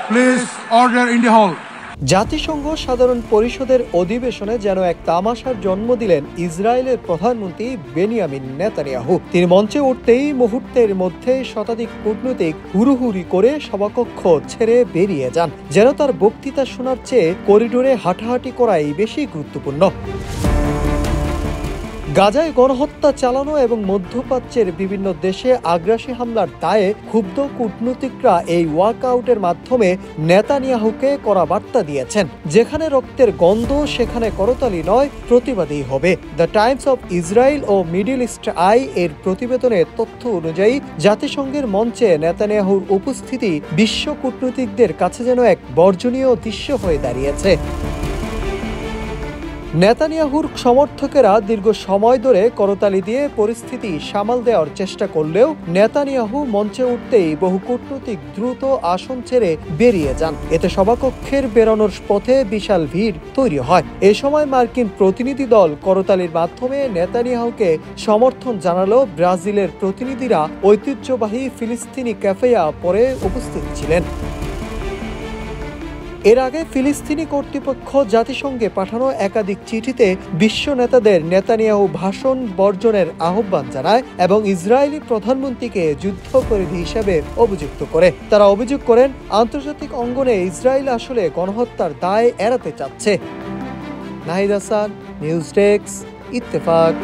Please order in the hall. জাতিসংঘ সাধারণ পরিষদের অধিবেশনে যেন এক তামাশার জন্ম দিলেন ইসরায়েলের প্রধানমন্ত্রী বেনিয়ামিন নেতানিয়াহু। তিনি মঞ্চে উঠতেই মুহূর্তের মধ্যে শতাধিক কূটনৈতিক হুড়োহুড়ি করে সভাকক্ষ ছেড়ে বেরিয়ে যান, যেন তার বক্তৃতা শোনার চেয়ে করিডোরে হাঁটাহাঁটি করাই বেশি গুরুত্বপূর্ণ। গাজায় গণহত্যা চালানো এবং মধ্যপ্রাচ্যের বিভিন্ন দেশে আগ্রাসী হামলার দায়ে ক্ষুব্ধ কূটনীতিকরা এই ওয়াকআউটের মাধ্যমে নেতানিয়াহুকে কড়া বার্তা দিয়েছেন, যেখানে রক্তের গন্ধ সেখানে করতালি নয়, প্রতিবাদী হবে। দ্য টাইমস অফ ইসরায়েল ও মিডল ইস্ট আই এর প্রতিবেদনের তথ্য অনুযায়ী জাতিসংঘের মঞ্চে নেতানিয়াহুর উপস্থিতি বিশ্ব কূটনীতিকদের কাছে যেন এক বর্জনীয় দৃশ্য হয়ে দাঁড়িয়েছে। নেতানিয়াহুর সমর্থকেরা দীর্ঘ সময় ধরে করতালি দিয়ে পরিস্থিতি সামাল দেওয়ার চেষ্টা করলেও নেতানিয়াহু মঞ্চে উঠতেই বহু কূটনৈতিক দ্রুত আসন ছেড়ে বেরিয়ে যান। এতে সভাকক্ষের বেরোনোর পথে বিশাল ভিড় তৈরি হয়। এ সময় মার্কিন প্রতিনিধি দল করতালির মাধ্যমে নেতানিয়াহুকে সমর্থন জানালেও ব্রাজিলের প্রতিনিধিরা ঐতিহ্যবাহী ফিলিস্তিনি ক্যাফেয়া পরে উপস্থিত ছিলেন। এর আগে ফিলিস্তিনি কর্তৃপক্ষ জাতিসংঘে পাঠানো একাধিক চিঠিতে বিশ্ব নেতাদের নেতানিয়াহু ভাষণ বর্জনের আহ্বান জানায় এবং ইসরায়েলি প্রধানমন্ত্রীকে যুদ্ধাপরাধী হিসেবে অভিযুক্ত করে। তারা অভিযোগ করেন, আন্তর্জাতিক অঙ্গনে ইসরায়েল আসলে গণহত্যার দায় এড়াতে চাচ্ছে। Nahid Hasan, news desk, Ittefaq.